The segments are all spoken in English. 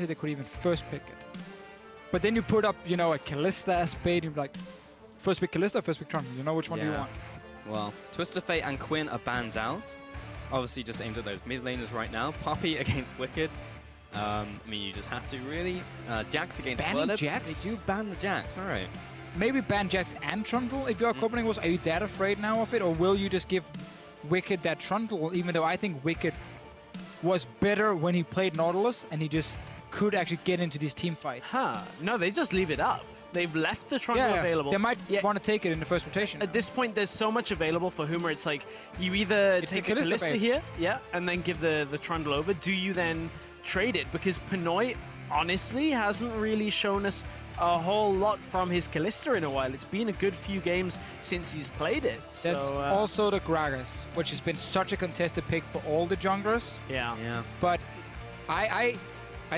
they could even first pick it. But then you put up, you know, a Kalista as bait, and you're like, first pick Kalista, first pick Trundle. You know which one do you want? Well, Twisted Fate and Quinn are banned out. Obviously, just aimed at those mid laners right now. Poppy against Wicked. I mean, you just have to really. Jax against Banning Jax? They do ban the Jax, alright. Maybe ban Jax and Trundle if you're Copenhagen Wolves. Are you that afraid now of it? Or will you just give Wicked that Trundle, even though I think Wicked was better when he played Nautilus and he just could actually get into these team fights? No, they just leave it up. They've left the Trundle available. They might want to take it in the first rotation. At this point, there's so much available for Huma. It's like, you either take a Kalista here, and then give the Trundle over. Do you then trade it? Because Pinoy, honestly, hasn't really shown us a whole lot from his Kalista in a while. It's been a good few games since he's played it. There's also the Gragas, which has been such a contested pick for all the junglers. Yeah. But I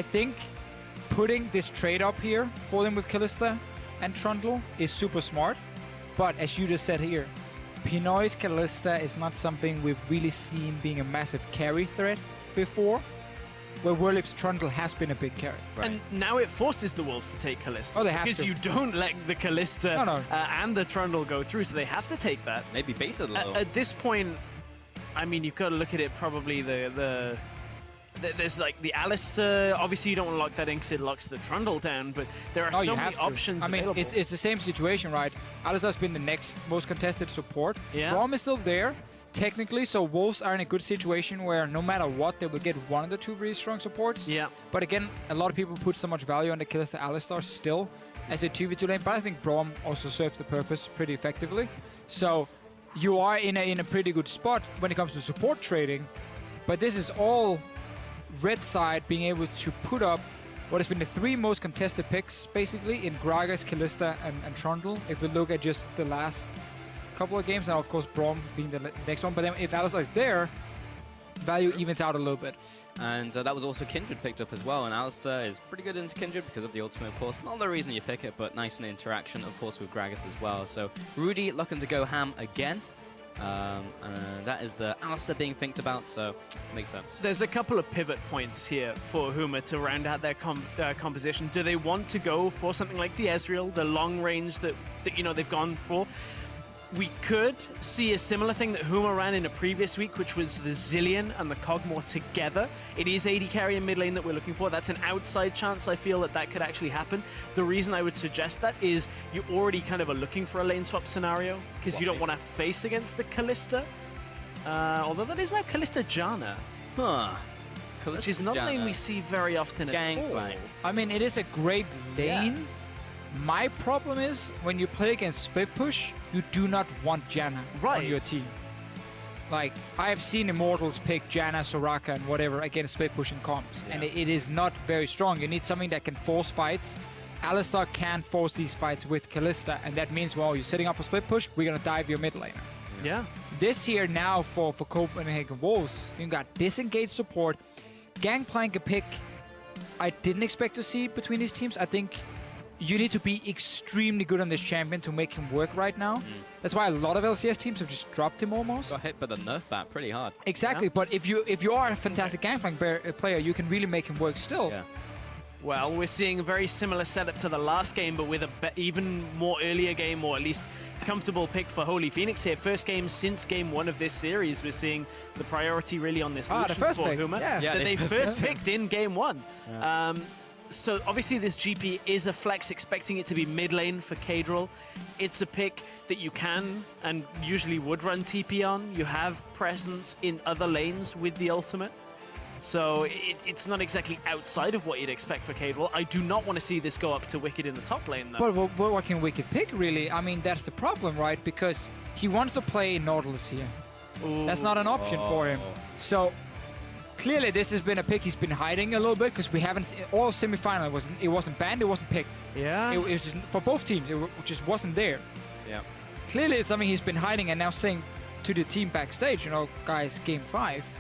think putting this trade up here for them with Kalista and Trundle is super smart. But as you just said here, Pinoy's Kalista is not something we've really seen being a massive carry threat before, where Werlip's Trundle has been a big carry. Right. And now it forces the Wolves to take Kalista. Oh, they have to. Because you don't let the Kalista and the Trundle go through, so they have to take that. Maybe beta low. At this point, I mean, you've got to look at it probably there's like the Alistar. Obviously, you don't want to lock that in because it locks the Trundle down, but there are so many options available. It's the same situation, right? Alistar's been the next most contested support. Braum is still there, technically, so Wolves are in a good situation where no matter what, they will get one of the two really strong supports. But again, a lot of people put so much value on the Kalista Alistar still as a 2v2 lane, but I think Braum also serves the purpose pretty effectively. So you are in a pretty good spot when it comes to support trading, but this is all red side being able to put up what has been the three most contested picks, basically, in Gragas, Kalista, and Trundle. If we look at just the last couple of games, now of course Braum being the next one, but then if Alistar is there, value evens out a little bit. And that was also Kindred picked up as well, and Alistar is pretty good into Kindred because of the ultimate, of course. Not the reason you pick it, but nice in interaction, of course, with Gragas as well. So Rudy looking to go ham again. That is the Alistar being thinked about, so it makes sense. There's a couple of pivot points here for Huma to round out their composition. Do they want to go for something like the Ezreal, the long range that you know they've gone for? We could see a similar thing that Huma ran in a previous week, which was the Zillion and the Kog'Maw together. It is AD carry in mid lane that we're looking for. That's an outside chance, I feel, that could actually happen. The reason I would suggest that is you already kind of are looking for a lane swap scenario because you don't want to face against the Kalista. Although that is now Kalista Janna. Which is not a lane we see very often at all. I mean, it is a great lane. My problem is, when you play against split push, you do not want Janna on your team. Like, I have seen Immortals pick Janna, Soraka, and whatever against split push and comps, and it is not very strong. You need something that can force fights. Alistar can force these fights with Kalista, and that means, well, you're setting up for split push, we're gonna dive your mid laner. This here now for Copenhagen Wolves, you got disengaged support, Gangplank a pick I didn't expect to see between these teams. I think you need to be extremely good on this champion to make him work right now. That's why a lot of LCS teams have just dropped him almost. Got hit by the nerf bat pretty hard. Exactly, but if you are a fantastic Gangplank player, you can really make him work still. Well, we're seeing a very similar setup to the last game, but with a even more earlier game, or at least comfortable pick for Holy Phoenix here. First game since game 1 of this series. We're seeing the priority really on this Lucian for Huma. That they first picked in game 1. So obviously this GP is a flex, expecting it to be mid lane for Kadril. It's a pick that you can and usually would run TP on. You have presence in other lanes with the ultimate. So it's not exactly outside of what you'd expect for Kadril. I do not want to see this go up to Wicked in the top lane, though. But what can Wicked pick, really? I mean, that's the problem, right? Because he wants to play Nautilus here. That's not an option for him. So clearly this has been a pick he's been hiding a little bit, because we haven't... All semi-final, it wasn't banned, it wasn't picked. It was just, for both teams, it just wasn't there. Clearly it's something he's been hiding, and now saying to the team backstage, you know, guys, game 5...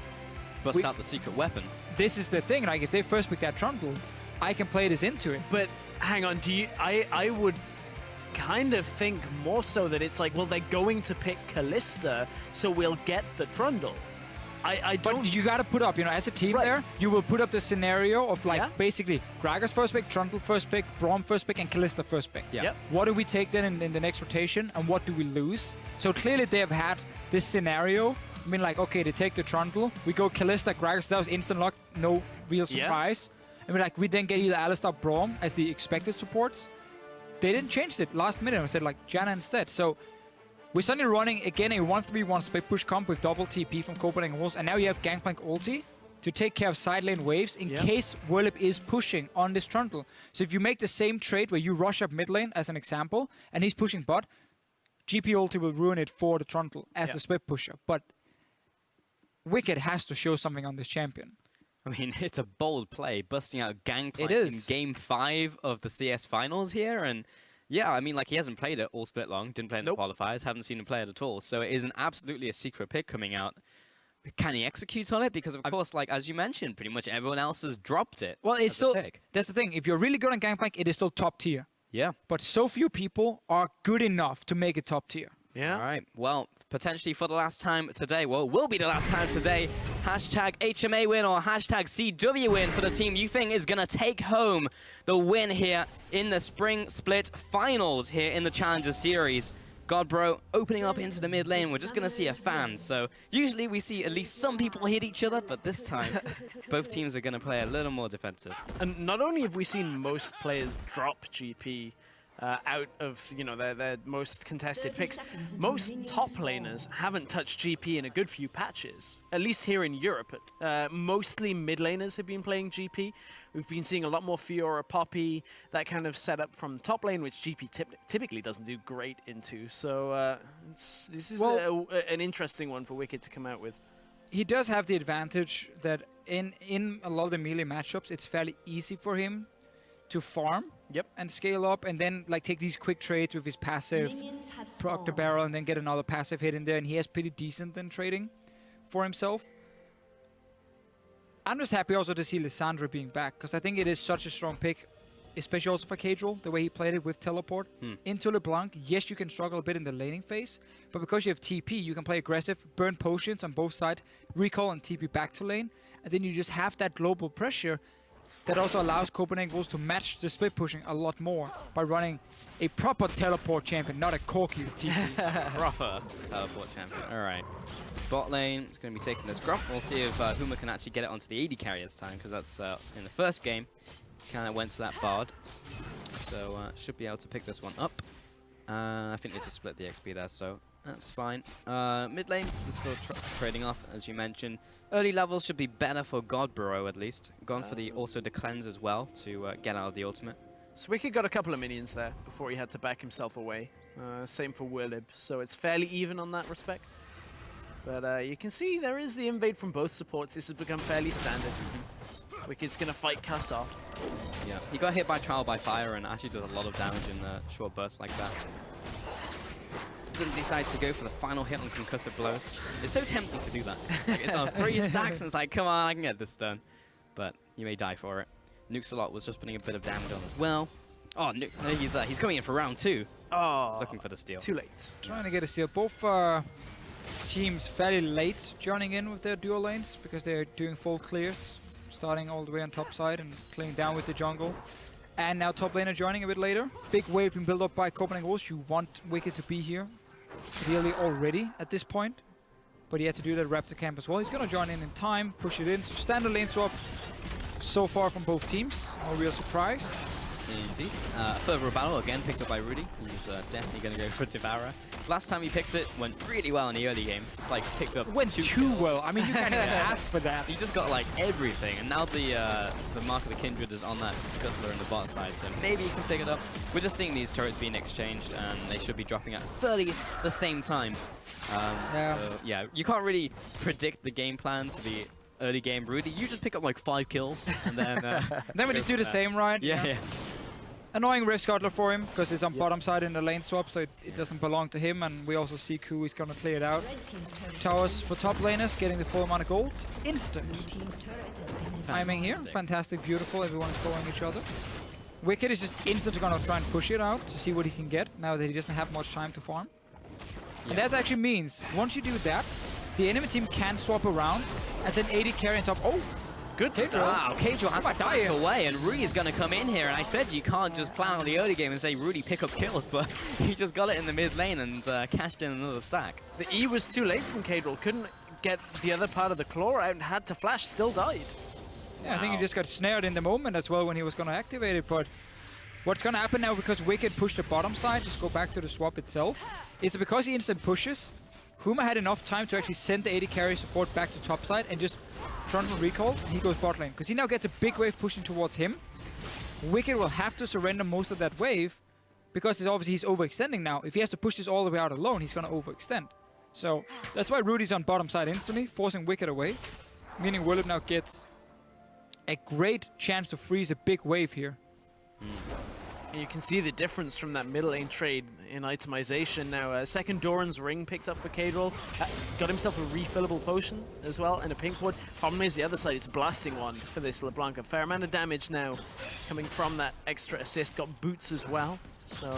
Bust out the secret weapon. This is the thing, like, if they first pick that Trundle, I can play this into it. But hang on, I would kind of think more so that it's like, well, they're going to pick Kalista, so we'll get the Trundle. I don't... But you got to put up, you know, as a team there, you will put up the scenario of, like, basically, Gragas first pick, Trundle first pick, Braum first pick, and Kalista first pick. Yeah. What do we take then in the next rotation, and what do we lose? So clearly they have had this scenario. I mean, like, okay, they take the Trundle. We go Kalista, Gragas. That was instant lock. No real surprise. And we then get either Alistar, Braum as the expected supports. They didn't change it last minute. I said, like, Janna instead. So we're suddenly running, again, a 1-3-1 split push comp with double TP from Copenhagen Wolves. And now you have Gangplank ulti to take care of side lane waves in case Whirlip is pushing on this Trundle. So if you make the same trade where you rush up mid lane, as an example, and he's pushing bot, GP ulti will ruin it for the Trundle as the split pusher. But Wicked has to show something on this champion. I mean, it's a bold play, busting out Gangplank in Game 5 of the CS Finals here, and yeah, I mean, like, he hasn't played it all split long, didn't play in the qualifiers, haven't seen him play it at all, so it is absolutely a secret pick coming out. Can he execute on it? Because, of course, like, as you mentioned, pretty much everyone else has dropped it. Well, it's still, that's the thing, if you're really good on Gangplank, it is still top tier. Yeah. But so few people are good enough to make it top tier. Yeah. All right. Well, potentially for the last time today, well, it will be the last time today, hashtag HMA win or hashtag CW win for the team you think is going to take home the win here in the Spring Split Finals here in the Challenger Series. Godbro opening up into the mid lane. We're just going to see a fan. So usually we see at least some people hit each other, but this time both teams are going to play a little more defensive. And not only have we seen most players drop GP out of, you know, their most contested picks, most top laners haven't touched GP in a good few patches, at least here in Europe. Mostly mid laners have been playing GP. We've been seeing a lot more Fiora, Poppy, that kind of setup from the top lane, which GP typically doesn't do great into. So this is an interesting one for Wicked to come out with. He does have the advantage that in a lot of the melee matchups, it's fairly easy for him to farm and scale up, and then like take these quick trades with his passive, proc the barrel, and then get another passive hit in there, and he has pretty decent then trading for himself. I'm just happy also to see Lissandra being back, because I think it is such a strong pick, especially also for Cadril, the way he played it with teleport into LeBlanc. Yes, you can struggle a bit in the laning phase, but because you have TP, you can play aggressive, burn potions on both sides, recall and TP back to lane, and then you just have that global pressure that also allows Copenhagen Wolves to match the split pushing a lot more by running a proper teleport champion, not a corky TP. Proper teleport champion. All right. Bot lane is going to be taking this grub. We'll see if Huma can actually get it onto the AD carry this time, because that's in the first game. Kind of went to that Bard. So should be able to pick this one up. I think they just split the XP there, so that's fine. Mid lane is still trading off, as you mentioned. Early levels should be better for Godbro, at least. Gone for the also the cleanse as well to get out of the ultimate. So Wicked got a couple of minions there before he had to back himself away. Same for Whirlib, so it's fairly even on that respect. But you can see there is the invade from both supports. This has become fairly standard. Wicked's going to fight Cuss off. Yeah, he got hit by Trial by Fire and actually does a lot of damage in a short burst like that. Doesn't decide to go for the final hit on concussive blows. It's so tempting to do that. It's, like, it's on 3 stacks and it's like, come on, I can get this done. But you may die for it. Nukesalot was just putting a bit of damage on as well. Oh, he's coming in for round 2. Oh, he's looking for the steal. Too late. Trying to get a steal. Both teams fairly late joining in with their dual lanes because they're doing full clears, starting all the way on top side and clearing down with the jungle. And now top laner joining a bit later. Big wave being built up by Copenhagen Wolves. You want Wicked to be here ideally already at this point. But he had to do that Raptor camp as well. He's going to join in time, push it in. So standard lane swap so far from both teams. No real surprise. Indeed. Further battle again picked up by Rudy. He's definitely going to go for Devourer. Last time he picked it, went really well in the early game. Just like picked up went too well. I mean, you can't even ask for that. He just got like everything, and now the Mark of the Kindred is on that Scuttler in the bot side, so maybe he can pick it up. We're just seeing these turrets being exchanged, and they should be dropping at 30 the same time. So yeah, you can't really predict the game plan to the early game Rudy. You just pick up like 5 kills, and then then we just do the same, right? Yeah. Annoying Rift Scuttler for him, because it's on bottom side in the lane swap, so it doesn't belong to him, and we also see Ku is going to clear it out. Towers for top laners, getting the full amount of gold. Instant. Timing here, fantastic, beautiful, everyone is following each other. Wicked is just instantly going to try and push it out to see what he can get, now that he doesn't have much time to farm. And that actually means, once you do that, the enemy team can swap around and send AD carry on top. Oh! Good stuff. Wow, Kjo has to flash away, and Rudy's going to come in here. And I said you can't just plan on the early game and say, Rudy, pick up kills, but he just got it in the mid lane and cashed in another stack. The E was too late from Kadril. Couldn't get the other part of the claw out and had to flash, still died. Yeah, I think he just got snared in the moment as well when he was going to activate it, but what's going to happen now, because Wicked pushed the bottom side, just go back to the swap itself, is that because he instant pushes, Huma had enough time to actually send the AD carry support back to top side and just Trontal recalls, and he goes bot lane. Because he now gets a big wave pushing towards him. Wicked will have to surrender most of that wave, because obviously he's overextending now. If he has to push this all the way out alone, he's going to overextend. So that's why Rudy's on bottom side instantly, forcing Wicked away, meaning Willip now gets a great chance to freeze a big wave here. You can see the difference from that middle lane trade in itemization now. Second Doran's ring picked up for Kadril. Got himself a refillable potion as well and a pink ward. Problem is the other side, it's blasting one for this LeBlanc. A fair amount of damage now coming from that extra assist. Got boots as well. So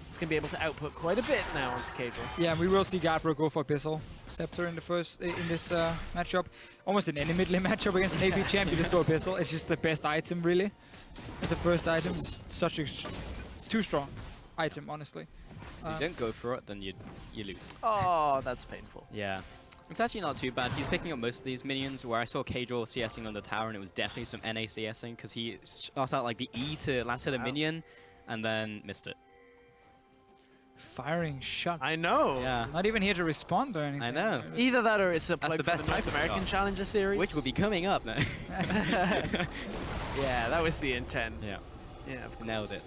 it's going to be able to output quite a bit now onto Kadril. Yeah, we will see Gabriel go for Abyssal Scepter in this matchup. Almost in any mid lane matchup against an AP champ, you just go Abyssal. It's just the best item, really. As a first item, it's such a too strong item, honestly. So you don't go for it, then you lose. Oh, that's painful. Yeah. It's actually not too bad. He's picking up most of these minions, where I saw Kadril CSing on the tower, and it was definitely some NA CSing, because he shot out like the E to last hit a minion, and then missed it. Firing shot. I know. Yeah. Not even here to respond or anything. I know. Either that or it's a play the for best the North type of American shot. Challenger Series. Which will be coming up now. Yeah, that was the intent. Yeah. Yeah, of course. Nailed it.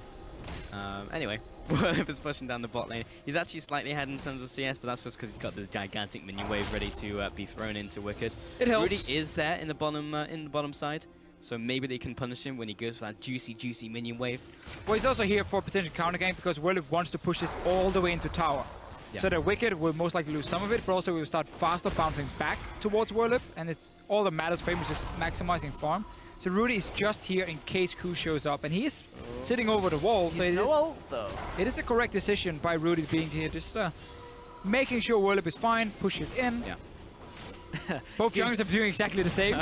Anyway, Willip is pushing down the bot lane. He's actually slightly ahead in terms of CS, but that's just because he's got this gigantic minion wave ready to be thrown into Wicked. It helps. Rudy is there in the bottom side, so maybe they can punish him when he goes for that juicy minion wave. Well, he's also here for potential counter gank because Willip wants to push this all the way into tower. Yeah. So that Wicked will most likely lose some of it, but also we will start faster bouncing back towards Willip, and it's all that matters for him is just maximizing farm. So Rudy is just here in case Q shows up, and he is sitting over the wall. So it is a correct decision by Rudy being here, just making sure Willip is fine, push it in. Yeah. Both junglers are doing exactly the same.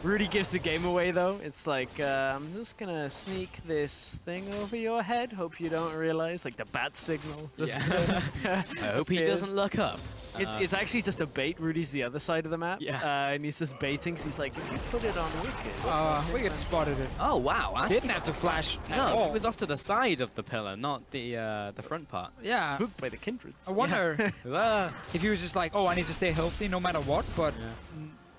Rudy gives the game away though. It's like, I'm just gonna sneak this thing over your head. Hope you don't realize, like the bat signal. Just I hope he doesn't look up. It's actually just a bait. Rudy's the other side of the map. Yeah. And he's just baiting, so he's like, if you put it on Wicked. Wicked spotted it. Oh wow! Didn't have to flash at No, all. it was off to the side of the pillar, not the front part. Yeah. Spooked by the kindreds. I wonder Ah. if he was just like, oh, I need to stay healthy no matter what, but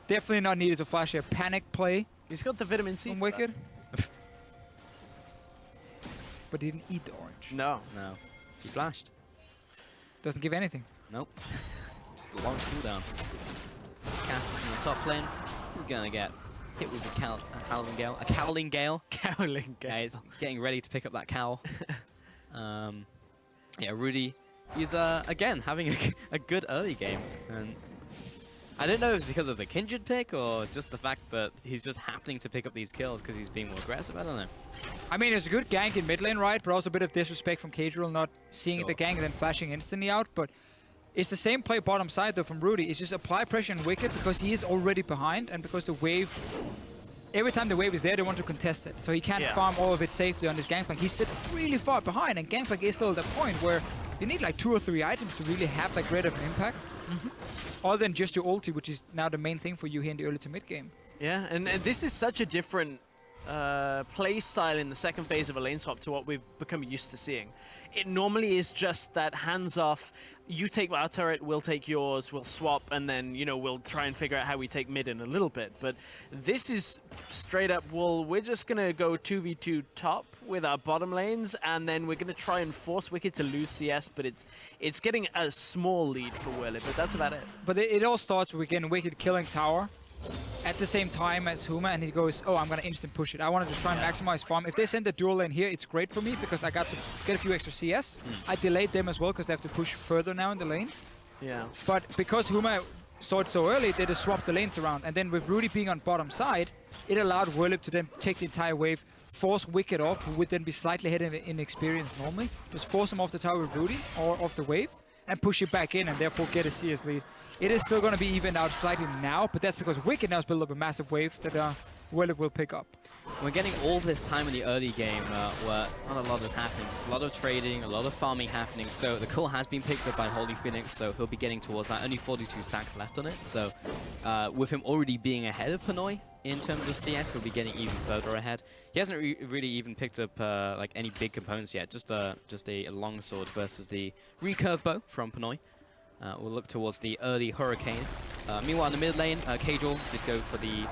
definitely not needed to flash a panic play He's got the vitamin C from for Wicked. But didn't eat the orange. that. No. No, he flashed. Doesn't give anything. Nope. Just a long cooldown. Cass in the top lane. He's gonna get hit with a howling gale. A cowling gale. Cowling Yeah, he's getting ready to pick up that cowl. Yeah, Rudy. He's again having a good early game, and I don't know if it's because of the Kindred pick or just the fact that he's just happening to pick up these kills because he's being more aggressive. I don't know. I mean, it's a good gank in mid lane, right? But also a bit of disrespect from Kadril not seeing the gank and then flashing instantly out. But it's the same play bottom side though from Rudy. It's just apply pressure on Wicked because he is already behind and because the wave, every time the wave is there, they want to contest it. So he can't farm all of it safely on this Gangplank. He's sitting really far behind, and Gangplank is still at the point where you need like 2 or 3 items to really have that great of an impact. Other than just your ulti, which is now the main thing for you here in the early to mid game. Yeah, and this is such a different play style in the second phase of a lane swap to what we've become used to seeing. It normally is just that hands off, you take our turret, we'll take yours, we'll swap, and then, you know, we'll try and figure out how we take mid in a little bit. But this is straight up, well, we're just going to go 2v2 top with our bottom lanes, and then we're going to try and force Wicked to lose CS, but it's getting a small lead for Willip, but that's about it. But it all starts with again Wicked killing tower at the same time as Huma, and he goes, oh, I'm going to instant push it. I want to just try and maximize farm. If they send the dual lane here, it's great for me because I got to get a few extra CS. I delayed them as well because they have to push further now in the lane. Yeah. But because Huma saw it so early, they just swapped the lanes around. And then with Rudy being on bottom side, it allowed Willip to then take the entire wave, force Wicked off, who would then be slightly ahead in experience normally. Just force him off the tower with Rudy or off the wave. and push it back in and therefore get a CS lead. It is still going to be evened out slightly now, but that's because Wicked now has built up a massive wave that Willow will pick up. We're getting all this time in the early game where not a lot is happening, just a lot of trading, a lot of farming happening. So the call has been picked up by Holy Phoenix, so he'll be getting towards that. Only 42 stacks left on it, so with him already being ahead of Pinoy in terms of CS, he'll be getting even further ahead. He hasn't really even picked up like any big components yet, just a longsword versus the recurve bow from Pinoy. We'll look towards the early Hurricane. Meanwhile, in the mid lane, Cajal did go for the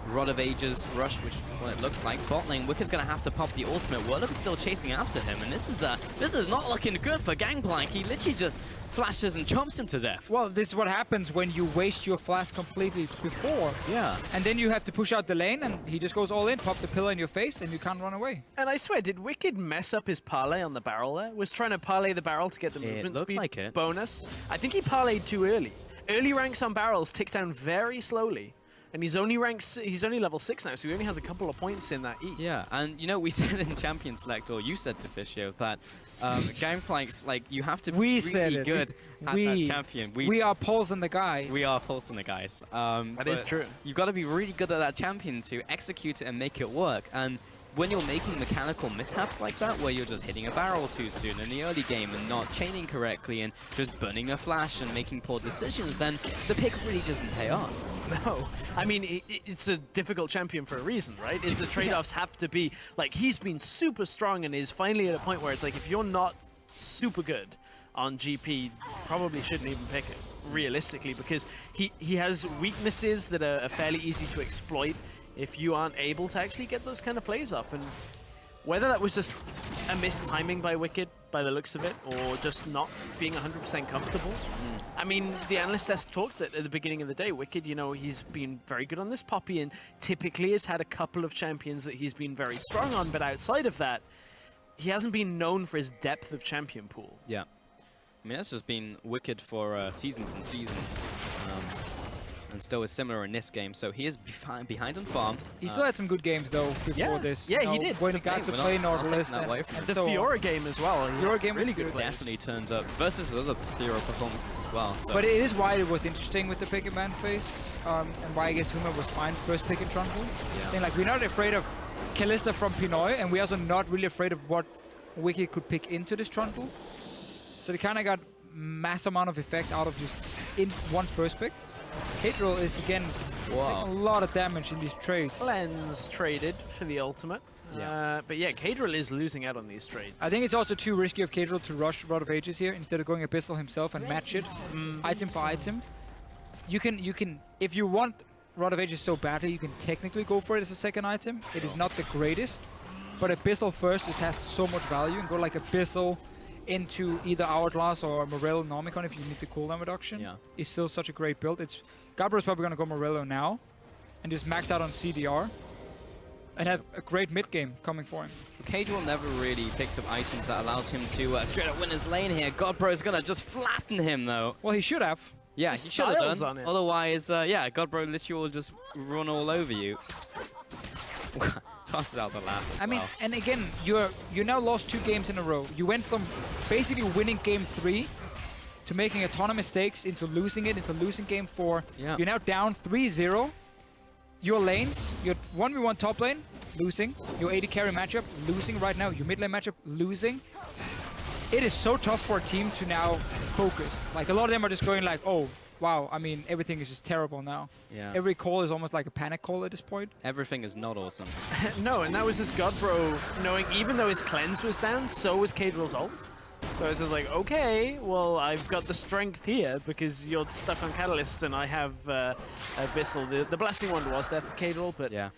Rod of Ages rush, which what it looks like. Bot lane, Wicked's gonna have to pop the ultimate. Wurlup is still chasing after him, and this is not looking good for Gangplank. He literally just flashes and chomps him to death. Well, this is what happens when you waste your flash completely before. Yeah. And then you have to push out the lane, and he just goes all in, pops a pillar in your face, and you can't run away. And I swear, did Wicked mess up his parlay on the barrel there? Was trying to parlay the barrel to get the movement speed like it. bonus. I think he parlayed too early. Early ranks on barrels tick down very slowly. And he's only level 6 now, so he only has a couple of points in that E. Yeah, and you know, we said in Champion Select, or you said Deficio, that Gangplank's like, you have to be really good at that champion. We are pulsing the guy. We are pulsing the guys. That is true. You've got to be really good at that champion to execute it and make it work. And when you're making mechanical mishaps like that, where you're just hitting a barrel too soon in the early game and not chaining correctly and just burning a flash and making poor decisions, then the pick really doesn't pay off. No. I mean, it's a difficult champion for a reason, right? Is the trade-offs have to be, like, he's been super strong and is finally at a point where it's like, if you're not super good on GP, probably shouldn't even pick it, realistically, because he has weaknesses that are fairly easy to exploit if you aren't able to actually get those kind of plays off. And whether that was just a missed timing by Wicked, by the looks of it, or just not being 100% comfortable. I mean, the analyst desk talked at the beginning of the day. Wicked, you know, he's been very good on this Poppy and typically has had a couple of champions that he's been very strong on, but outside of that, he hasn't been known for his depth of champion pool. Yeah. I mean, that's just been Wicked for seasons and seasons. And still is similar in this game, so he is behind on farm. He still had some good games though before this. Yeah, he did. When he got to play Nautilus and the Fiora game as well. Fiora game really good. Definitely turned up versus other Fiora performances as well. So. But it is why it was interesting with the pick and ban phase, and why I guess Huma was fine first pick in Trundle. Yeah. Then, like, we're not afraid of Kalista from Pinoy, and we're also not really afraid of what Wicked could pick into this Trundle. So they kind of got mass amount of effect out of just in one first pick. Cadril is again taking a lot of damage in these trades. Lens traded for the ultimate. Yeah. But yeah, Cadril is losing out on these trades. I think it's also too risky of Cadril to rush Rod of Ages here instead of going Abyssal himself and match it item for item. You can if you want Rod of Ages so badly, you can technically go for it as a second item. It is not the greatest, but Abyssal first just has so much value, and go like Abyssal into either Hourglass or Morello Nomicon if you need the cooldown reduction. Yeah. It's still such a great build. Gabbro's probably going to go Morello now and just max out on CDR and have a great mid game coming for him. Cajal never really picks up items that allows him to straight up win his lane here. Godbro's going to just flatten him though. Well, he should have. Yeah, he should have done. Otherwise, yeah, Godbro literally will just run all over you. Toss it out the lap as I mean, and again, you now lost 2 games in a row. You went from basically winning game 3 to making a ton of mistakes into losing it, into losing game 4. Yeah. You're now down 3-0. Your lanes, your 1v1 top lane, losing. Your AD carry matchup, losing right now. Your mid lane matchup, losing. It is so tough for a team to now focus. Like, a lot of them are just going like, oh, wow, I mean, everything is just terrible now. Yeah. Every call is almost like a panic call at this point. Everything is not awesome. No, and that was just Godbro knowing even though his cleanse was down, so was Cadril's ult. So it's just like, okay, well, I've got the strength here because you're stuck on Catalyst and I have Abyssal. The Blasting Wand was there for Cadril, but yeah.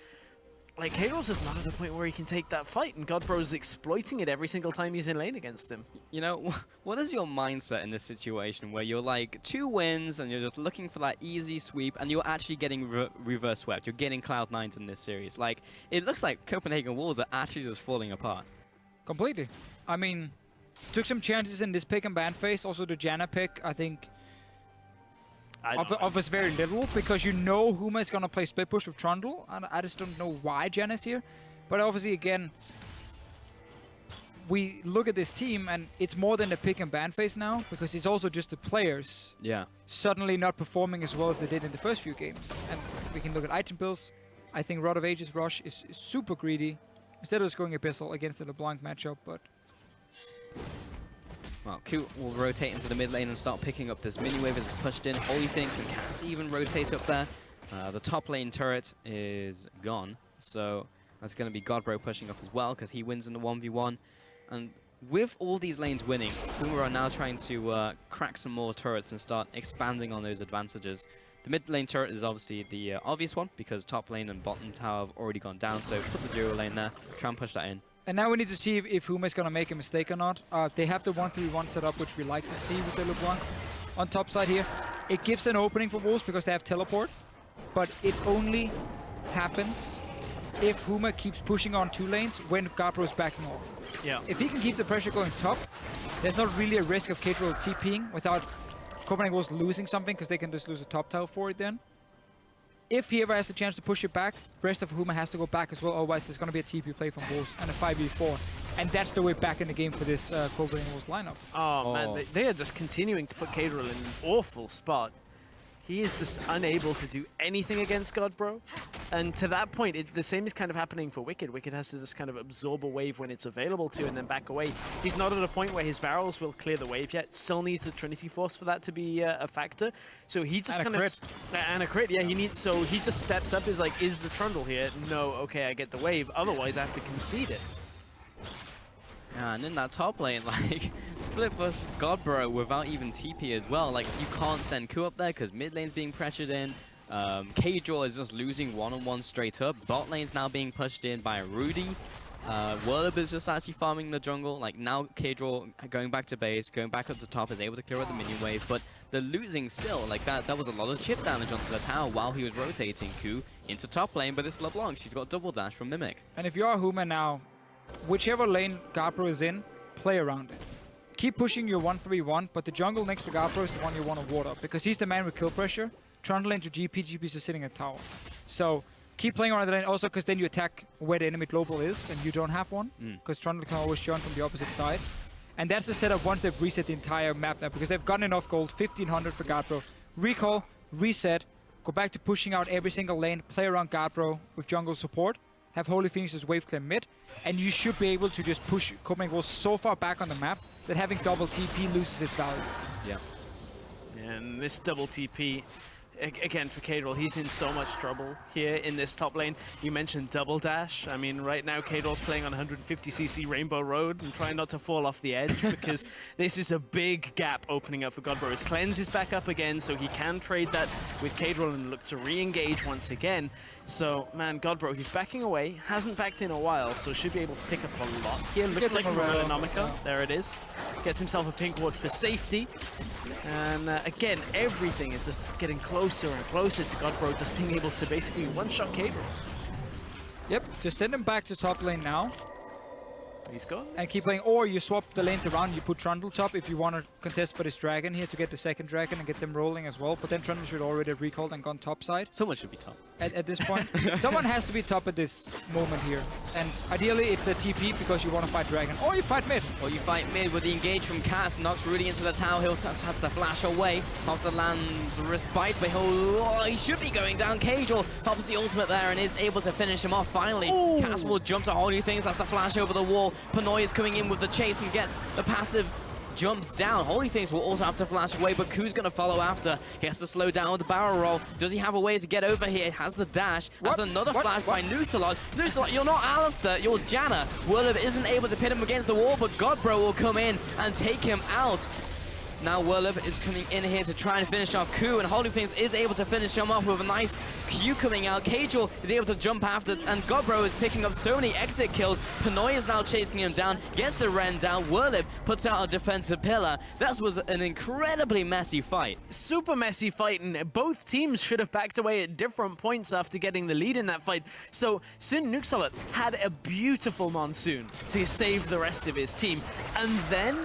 Like, Cadril's just not at a point where he can take that fight, and Godbro's exploiting it every single time he's in lane against him. You know, what is your mindset in this situation where you're like 2 wins and you're just looking for that easy sweep and you're actually getting reverse swept? You're getting Cloud9 in this series. Like, it looks like Copenhagen Wolves are actually just falling apart. Completely. I mean, took some chances in this pick and ban phase. Also, the Janna pick, I think, offers very little because you know Huma is going to play split push with Trundle. And I just don't know why Janna's here. But obviously, again, we look at this team, and it's more than a pick and ban phase now, because it's also just the players suddenly not performing as well as they did in the first few games. And we can look at item builds. I think Rod of Ages Rush is super greedy. Instead of just going Abyssal against the LeBlanc matchup, but... Well, Ku will rotate into the mid lane and start picking up this mini wave as it's pushed in. Holy Phoenix and Cats even rotate up there. The top lane turret is gone, so that's going to be Godbro pushing up as well, because he wins in the 1v1. And with all these lanes winning, Huma are now trying to crack some more turrets and start expanding on those advantages. The mid lane turret is obviously the obvious one, because top lane and bottom tower have already gone down, so put the duo lane there, try and push that in. And now we need to see if Huma is going to make a mistake or not. They have the 1-3-1 setup, which we like to see with the LeBlanc on top side here. It gives an opening for Wolves because they have teleport, but it only happens if Huma keeps pushing on 2 lanes when Gabro is backing off. Yeah. If he can keep the pressure going top, there's not really a risk of K-Drill TPing without Copenhagen Wolves losing something, because they can just lose a top tower for it then. If he ever has the chance to push it back, the rest of Huma has to go back as well, otherwise there's going to be a TP play from Wolves and a 5v4. And that's the way back in the game for this Copenhagen Wolves lineup. Oh, man, they are just continuing to put K-Drill in an awful spot. He is just unable to do anything against Godbro. And to that point, the same is kind of happening for Wicked. Wicked has to just kind of absorb a wave when it's available to and then back away. He's not at a point where his barrels will clear the wave yet. Still needs a Trinity Force for that to be a factor. So he just and kind of... And a crit, yeah. So he just steps up, is like, is the Trundle here? No, okay, I get the wave. Otherwise, I have to concede it. Yeah, and in that top lane, like, split push Godbro without even TP as well. Like, you can't send Ku up there because mid lane's being pressured in. K-Draw is just losing one-on-one straight up. Bot lane's now being pushed in by Rudy. Whirlib is just actually farming the jungle. Like, now K-Draw going back to base, going back up to top, is able to clear out the minion wave, but they're losing still. Like, that was a lot of chip damage onto the tower while he was rotating Ku into top lane, but it's LeBlanc. She's got double dash from Mimic. And if you are Huma now, whichever lane Gabro is in, play around it. Keep pushing your 1-3-1, but the jungle next to Gabro is the one you want to ward up, because he's the man with kill pressure. Trundle into GP, GP's just sitting at tower. So keep playing around the lane, also because then you attack where the enemy global is, and you don't have one, because Trundle can always join from the opposite side. And that's the setup once they've reset the entire map now, because they've gotten enough gold, 1500 for Gabro. Recall, reset, go back to pushing out every single lane, play around Gabro with jungle support, have Holy Phoenix's wave clear mid, and you should be able to just push Copenhagen Wolves so far back on the map that having double TP loses its value. Yeah. And this double TP, again, for K-Drill, he's in so much trouble here in this top lane. You mentioned double dash. I mean, right now, K-Drill's playing on 150cc Rainbow Road and trying not to fall off the edge because this is a big gap opening up for Godbro. His cleanse is back up again, so he can trade that with K-Drill and look to re-engage once again. So, man, Godbro, he's backing away, hasn't backed in a while, so should be able to pick up a lot here. Looks like Aeronomica. There it is. Gets himself a pink ward for safety. And again, everything is just getting closer and closer to Godbro just being able to basically one-shot K-Drill. Yep, just send him back to top lane now. He's gone. And keep playing, or you swap the lanes around, you put Trundle top if you want to contest for this dragon here to get the second dragon and get them rolling as well. But then Trundle should already have recalled and gone top side. Someone should be top. At this point. Someone has to be top at this moment here. And ideally it's a TP because you want to fight dragon. Or you fight mid. Or you fight mid with the engage from Cass. Knocks Rudy into the tower. He'll have to flash away. Pops the land's respite, but he should be going down. K-Drill pops the ultimate there and is able to finish him off finally. Ooh. Cass will jump to Holy Things. Has to flash over the wall. Panoy is coming in with the chase and gets the passive. Jumps down. Holy Things will also have to flash away, but Ku's going to follow after. He has to slow down with the barrel roll. Does he have a way to get over here? Has the dash. Has another flash by Nusalot. Nusalot, you're not Alistair, you're Janna. Whirlib isn't able to pin him against the wall, but Godbro will come in and take him out. Now Whirlib is coming in here to try and finish off Ku, and Holy Things is able to finish him off with a nice Q coming out. K-Drill is able to jump after, and Godbro is picking up so many exit kills. Panoy is now chasing him down, gets the Ren down. Whirlib puts out a defensive pillar. That was an incredibly messy fight. Super messy fight, and both teams should have backed away at different points after getting the lead in that fight. So Sun Nuxalat had a beautiful Monsoon to save the rest of his team, and then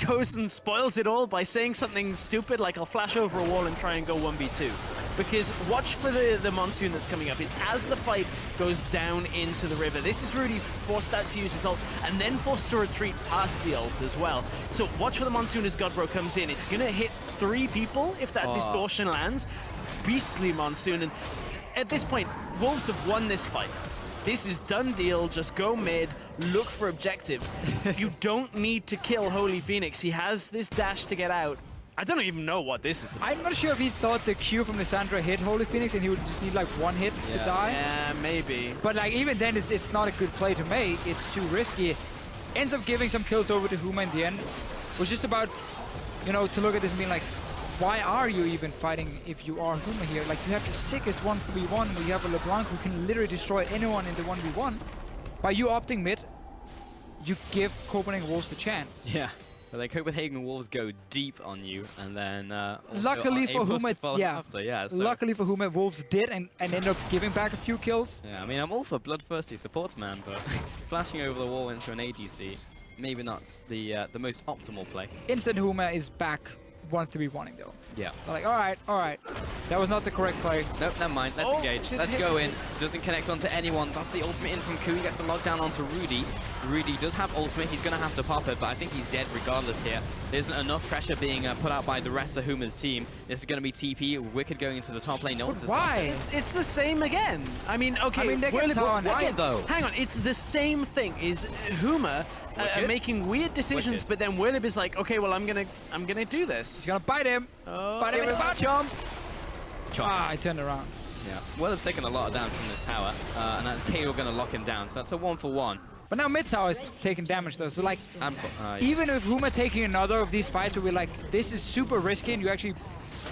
goes and spoils it all by saying something stupid like I'll flash over a wall and try and go 1v2. because watch for the Monsoon that's coming up. It's as the fight goes down into the river. This is Rudy forced out to use his ult, and then forced to retreat past the ult as well. So watch for the Monsoon as Godbro comes in. It's going to hit 3 people if that distortion lands. Beastly Monsoon, and at this point, Wolves have won this fight. This is done deal, just go mid, look for objectives. You don't need to kill Holy Phoenix. He has this dash to get out. I don't even know what this is about. I'm not sure if he thought the Q from Lissandra hit Holy Phoenix and he would just need like 1 hit to die. Yeah, maybe. But like even then, it's not a good play to make. It's too risky. Ends up giving some kills over to Huma in the end. It was just about, you know, to look at this and being like, why are you even fighting if you are Huma here? Like, you have the sickest 1v1 where you have a LeBlanc who can literally destroy anyone in the 1v1. By you opting mid, you give Copenhagen Wolves the chance. Yeah. But then Copenhagen Wolves go deep on you, and then luckily for Huma, so. Luckily for Huma, Wolves did and ended up giving back a few kills. Yeah, I mean, I'm all for bloodthirsty supports, man, but flashing over the wall into an ADC, maybe not the most optimal play. Instant Huma is back 1-3-1-ing though. Yeah. They're like, all right. That was not the correct play. Nope, never mind. Let's engage. Let's go in. Doesn't connect onto anyone. That's the ultimate in from Ku. He gets the lockdown onto Rudy. Rudy does have ultimate. He's going to have to pop it, but I think he's dead regardless here. There isn't enough pressure being put out by the rest of Huma's team. This is going to be TP. Wicked going into the top lane. No one to why? It's the same again. I mean, okay. they get why though? Hang on. It's the same thing. Is Huma making weird decisions, but then Willib is like, okay, well, I'm gonna do this. He's gonna bite him. Bite him in the butt. Chomp. Ah, I turned around. Yeah. Willib's taking a lot of damage from this tower, and that's KO gonna lock him down. So that's a 1-for-1. But now mid tower is taking damage though. So like, even if Huma taking another of these fights where we're like, this is super risky, and you're actually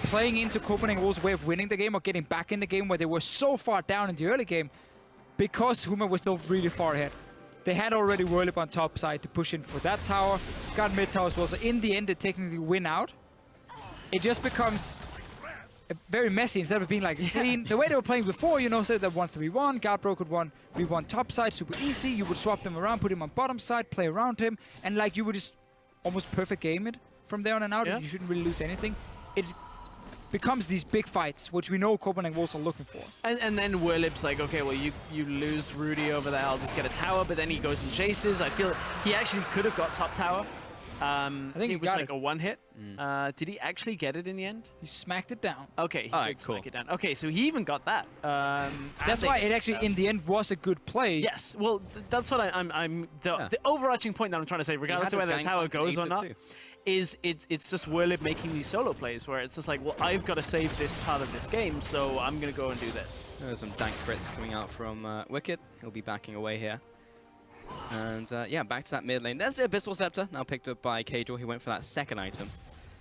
playing into Copenhagen Wolves' way of winning the game or getting back in the game where they were so far down in the early game, because Huma was still really far ahead. They had already Whirlip on top side to push in for that tower, got mid tower as well, so in the end they technically win out. It just becomes very messy instead of being like clean. The way they were playing before, you know, said that 1-3-1, Godbro could 1v1 top side, super easy, you would swap them around, put him on bottom side, play around him, and like you would just almost perfect game it from there on and out, and you shouldn't really lose anything. It becomes these big fights, which we know Copenhagen Wolves are looking for. And then Whirlip's like, okay, well, you lose Rudy over there, I'll just get a tower, but then he goes and chases. I feel he actually could have got top tower. I think it was like a 1 hit. Did he actually get it in the end? He smacked it down. Okay, he did smack it down. Okay, so he even got that. That's why it actually, in the end, was a good play. Yes, well, that's what the overarching point that I'm trying to say, regardless of whether the tower goes or not, is it's just Whirlip making these solo plays where it's just like, well, I've got to save this part of this game, so I'm going to go and do this. There's some dank crits coming out from Wicked. He'll be backing away here. And yeah, back to that mid lane. There's the Abyssal Scepter, now picked up by Kajor. He went for that second item.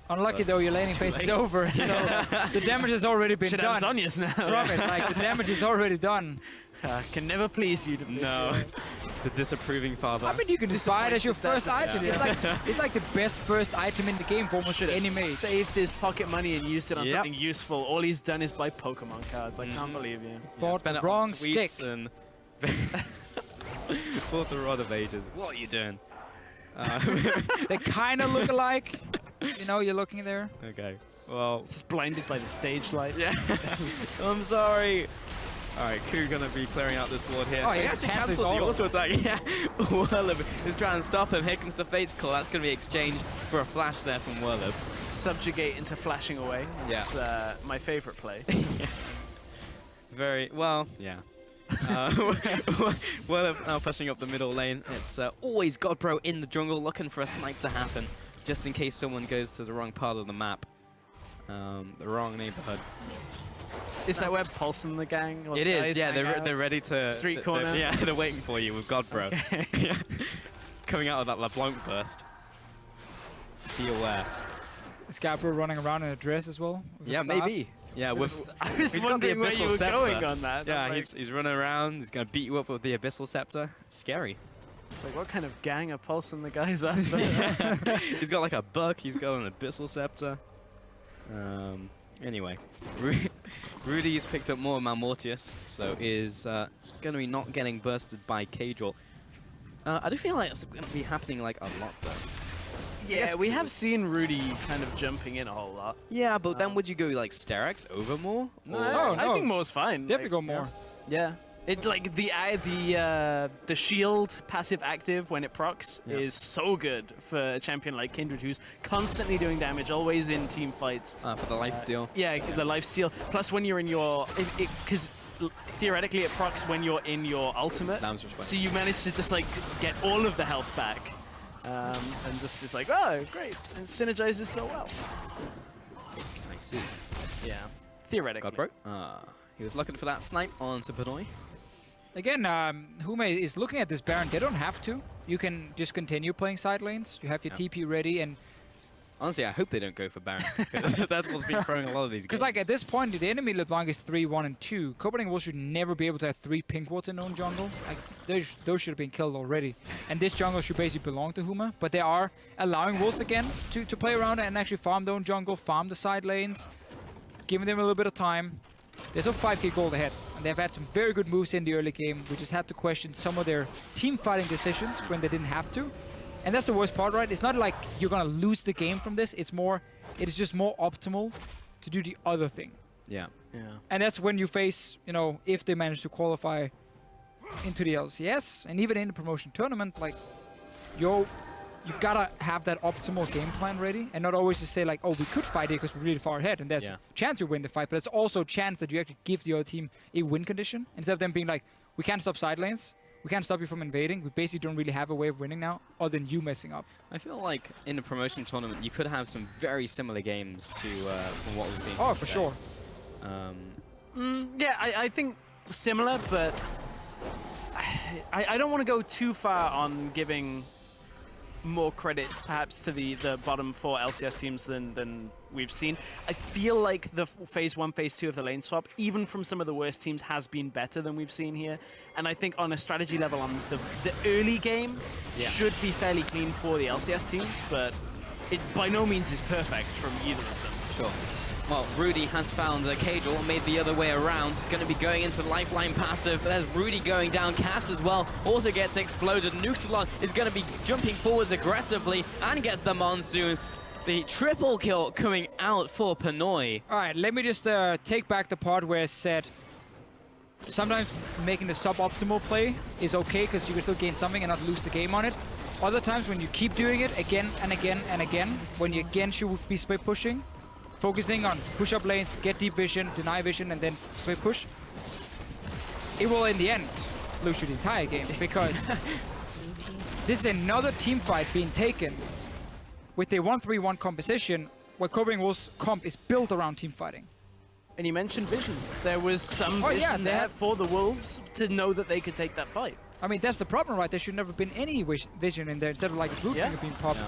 Unlucky though, your laning phase is over, so the damage has already been done. Sonya's now. From it, like the damage is already done. Can never please you. No, the disapproving father. I mean, you can just buy it as your first item. Yeah. It's like the best first item in the game for almost any mage. Saved his pocket money and used it on something useful. All he's done is buy Pokemon cards. I can't believe you. Bought the wrong stick. And bought the Rod of Ages. What are you doing? They kind of look alike. You know, you're looking there. Okay. Well, just blinded by the stage light. Yeah. I'm sorry. All right, Ku gonna be clearing out this ward here. Oh, he actually cancelled the auto attack. Yeah. Whirlip is trying to stop him. Here comes the Fate's Call. That's gonna be exchanged for a flash there from Whirlip. Subjugate into flashing away. It's my favorite play. Very well. Yeah. Whirlip now pushing up the middle lane. It's always Godbro in the jungle looking for a snipe to happen, just in case someone goes to the wrong part of the map, the wrong neighborhood. Is that where Pulse and the gang? It is, yeah. They're ready to street corner. They're waiting for you with Godbro. Okay. Yeah. Coming out of that LeBlanc burst. Be aware. Is Godbro running around in a dress as well? Yeah, maybe. Yeah, I was he's wondering got the where you were going on that. Yeah, he's running around. He's gonna beat you up with the Abyssal Scepter. Scary. It's like, what kind of gang are Pulse and the guys after? He's got like a buck. He's got an Abyssal Scepter. Anyway, Rudy's picked up more Malmortius, so is gonna be not getting bursted by Kajor. I do feel like it's gonna be happening like a lot though. Yeah, we have seen Rudy kind of jumping in a whole lot. Yeah, but then would you go like Sterex over more? No, I think more's fine. Definitely go more. Yeah. It like the shield passive active when it procs is so good for a champion like Kindred, who's constantly doing damage, always in team fights. For the lifesteal. Yeah, the lifesteal. Plus, when you're in your, because theoretically it procs when you're in your ultimate, so you manage to just like get all of the health back, and just it's like, oh great, and synergizes so well. I see. Yeah, theoretically. God, bro. He was looking for that snipe on Pinoy. Again, Huma is looking at this Baron. They don't have to. You can just continue playing side lanes. You have your TP ready, and honestly, I hope they don't go for Baron. That's what's been throwing a lot of these games. Because like at this point, the enemy LeBlanc is 3, 1, and 2. Copenhagen Wolves should never be able to have 3 pink wards in their own jungle. Like those should have been killed already. And this jungle should basically belong to Huma. But they are allowing Wolves again to play around and actually farm their own jungle, farm the side lanes, giving them a little bit of time. They're still 5k gold ahead, and they've had some very good moves in the early game. We just had to question some of their team fighting decisions when they didn't have to. And that's the worst part, right? It's not like you're gonna lose the game from this. It is just more optimal to do the other thing. Yeah. And that's when you face, you know, if they manage to qualify into the LCS, and even in the promotion tournament, like, you gotta have that optimal game plan ready, and not always just say like, oh, we could fight it because we're really far ahead, and there's a chance we win the fight, but it's also a chance that you actually give the other team a win condition, instead of them being like, we can't stop side lanes, we can't stop you from invading, we basically don't really have a way of winning now, other than you messing up. I feel like in the promotion tournament, you could have some very similar games to from what we've seen. Oh, for sure. Yeah, I think similar, but I don't want to go too far on giving more credit perhaps to the bottom 4 LCS teams than we've seen. I feel like the phase 1, phase 2 of the lane swap, even from some of the worst teams, has been better than we've seen here. And I think on a strategy level, on the early game should be fairly clean for the LCS teams, but it by no means is perfect from either of them. Sure. Well, Rudy has found Cajal, made the other way around. He's going to be going into the lifeline passive. There's Rudy going down. Cass as well also gets exploded. Nuxalon is going to be jumping forwards aggressively and gets the Monsoon. The triple kill coming out for Pinoy. All right, let me just take back the part where I said sometimes making the suboptimal play is okay because you can still gain something and not lose the game on it. Other times when you keep doing it again and again and again, when you again should be split pushing, focusing on push-up lanes, get deep vision, deny vision, and then split push, it will in the end lose you the entire game, because this is another team fight being taken with a 1-3-1 composition where Copenhagen Wolves comp is built around team fighting. And you mentioned vision. There was some vision there for the Wolves to know that they could take that fight. I mean, that's the problem, right? There should never been any vision in there, instead of like a blue thing being popped.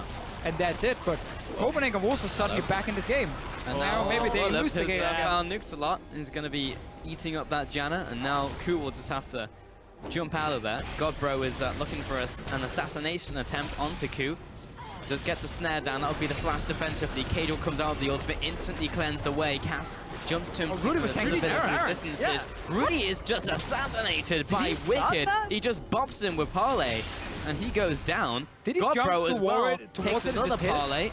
And that's it, but Copenhagen Wolves are suddenly back in this game. And now maybe they lose the game. Nuxalot is going to be eating up that Janna, and now Ku will just have to jump out of there. Godbro is looking for an assassination attempt onto Ku. Does get the snare down, that'll be the flash defensively. Cajal comes out of the ultimate, instantly cleansed away. Cass jumps to him. Rudy was taking a bit of resistances. Rudy is just assassinated by Wicked. He just bops him with Parlay, and he goes down. Did he Godbro as well takes another Parlay.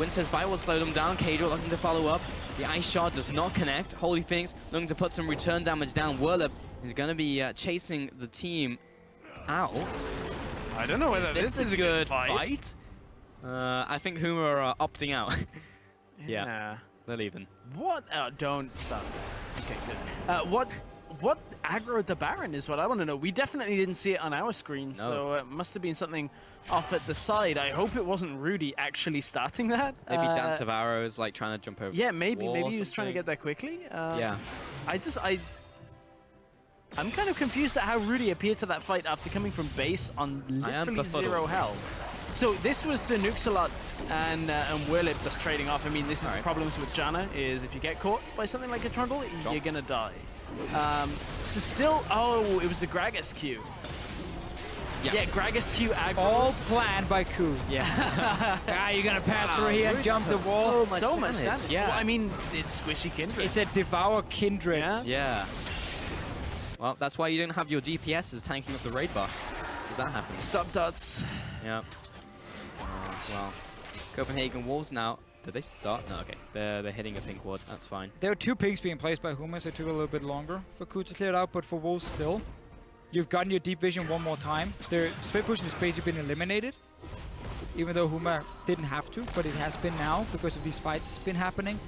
Winter's Bite will slow them down. Cajal looking to follow up. The ice shot does not connect. Holy Phoenix looking to put some return damage down. Whirlip is going to be chasing the team out. I don't know whether this is a good fight. I think Huma are opting out. Yeah, they're leaving. What? Don't stop this. Okay, good. What aggroed the Baron is what I want to know. We definitely didn't see it on our screen, so it must have been something off at the side. I hope it wasn't Rudy actually starting that. Maybe Dance of Arrows, like trying to jump over. Yeah, maybe he was trying to get there quickly. Yeah. I'm kind of confused at how Rudy appeared to that fight after coming from base on literally 0 health. So this was Nuxalot and Whirlip just trading off. I mean, this is the problems with Janna, is if you get caught by something like a Trundle, you're going to die. So still, it was the Gragas Q. Yeah, Gragas Q aggros. All planned by Ku. Yeah. You're going to pass through here and jump the wall. So much damage. Yeah. Well, I mean, it's Squishy Kindred. It's a Devour Kindred. Yeah. Well, that's why you don't have your DPSs tanking up the raid boss. Does that happen? Stop dots. Yeah. Well, Copenhagen Wolves now. Did they start? No, okay. They're hitting a pink ward. That's fine. There are 2 pinks being placed by Huma, so it took a little bit longer for Ku to clear it out. But for Wolves still, you've gotten your deep vision one more time. Their split push has basically been eliminated. Even though Huma didn't have to, but it has been now because of these fights been happening.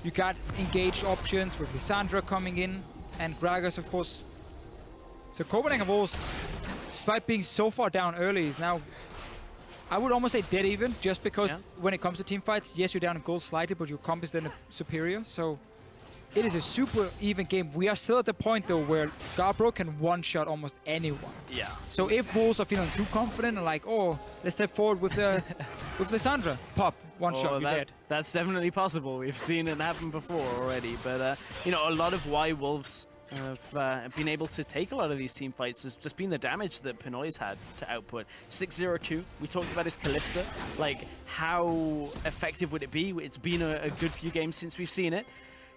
You got engaged options with Lissandra coming in and Gragas, of course. So Copenhagen Wolves, despite being so far down early, is now, I would almost say dead even, just because when it comes to team fights, yes, you're down in gold slightly, but your comp is then superior. So it is a super even game. We are still at the point, though, where Garbro can one-shot almost anyone. Yeah. So if Wolves are feeling too confident and like, oh, let's step forward with with Lissandra, pop, one shot, you're dead. That's definitely possible. We've seen it happen before already. But, you know, a lot of why Wolves have been able to take a lot of these team fights has just been the damage that Pinoy's had to output. 6-0-2, we talked about his Kalista. Like, how effective would it be? It's been a good few games since we've seen it.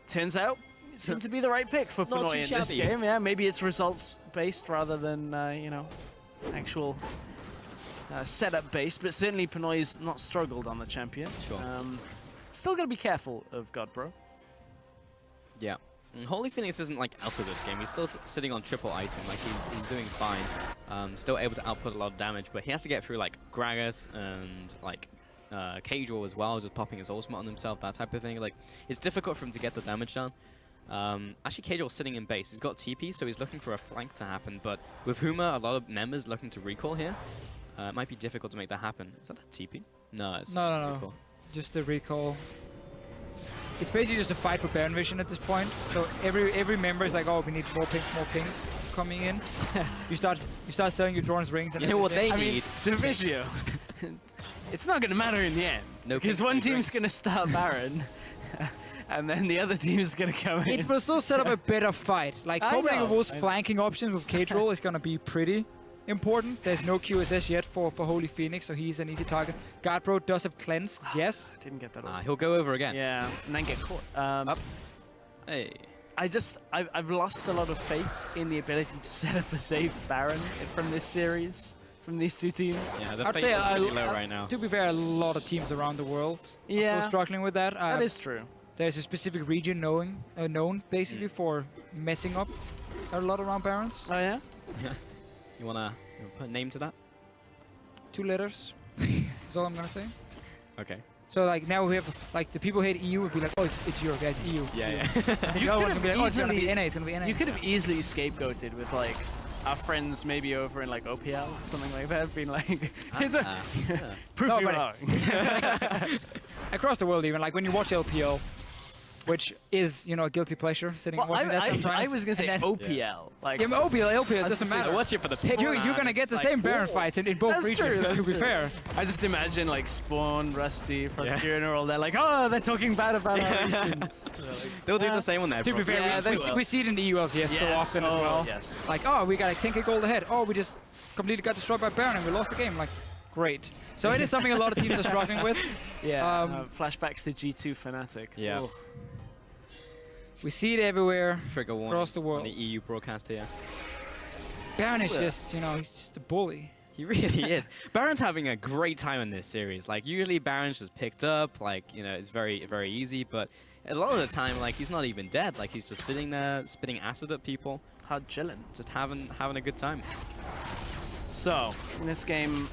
Turns out, it seemed to be the right pick for Pinoy in this game. Yeah, maybe it's results-based rather than, you know, actual setup-based. But certainly Pinoy's not struggled on the champion. Sure. Still got to be careful of Godbro. Yeah. Holy Phoenix isn't like out of this game. He's still sitting on triple item. Like he's doing fine. Still able to output a lot of damage, but he has to get through like Gragas and like Cajal as well, just popping his ultimate on himself, that type of thing. Like it's difficult for him to get the damage down. Actually, Cajal's sitting in base. He's got TP, so he's looking for a flank to happen. But with Huma, a lot of members looking to recall here. It might be difficult to make that happen. Is that a TP? No, it's no. Just a recall. It's basically just a fight for Baron Vision at this point. So every member is like, oh, we need more pinks coming in. you start selling your Doran's rings. And you know what they need? I mean, Deficio. It's not going to matter in the end. No, because one team's going to start Baron, and then the other team's going to come in. It will still set up a better fight. Like Copenhagen Wolves' flanking options with Cajal is going to be pretty important. There's no QSS yet for Holy Phoenix, so he's an easy target. Godbro does have cleanse, yes. Didn't get that. He'll go over again. Yeah, and then get caught. Up. Hey. I've lost a lot of faith in the ability to set up a safe Baron from this series, from these two teams. Yeah, the fate is pretty low right now. To be fair, a lot of teams around the world are still struggling with that. That is true. There's a specific region known basically for messing up a lot around Barons. Oh yeah? Yeah. You wanna put a name to that? 2 letters. That's all I'm gonna say. Okay. So like now we have like the people who hate EU would be like, oh, it's Europe, guys, EU. Yeah. You could be like, oh, it's gonna be NA, it's gonna be NA. You could have easily scapegoated with like our friends maybe over in like OPL, something like that, being like, prove me wrong. Across the world even, like when you watch LPL, which is, you know, a guilty pleasure, sitting and watching that sometimes. I was going to say OPL. Like, yeah, OPL, LPL, it doesn't matter. I watch it for the picks. You're going to get the same Baron fights in both regions, to be fair. I just imagine, like, Spawn, Rusty, Frostgear, all that, like, oh, they're talking bad about our regions. They'll do the same on there. To be fair, we see it in the EULs, so often as well. Yes. Like, oh, we got like 10k gold ahead. Oh, we just completely got destroyed by Baron and we lost the game. Like, great. So it is something a lot of teams are struggling with. Yeah, flashbacks to G2 Fnatic. Yeah. We see it everywhere, Trigger warning across the world. On the EU broadcast here. Baron is just, you know, he's just a bully. He really is. Baron's having a great time in this series. Like, usually Baron's just picked up, like, you know, it's very, very easy, but a lot of the time, like, he's not even dead. Like, he's just sitting there, spitting acid at people. Hard chilling. Just having a good time. So, in this game,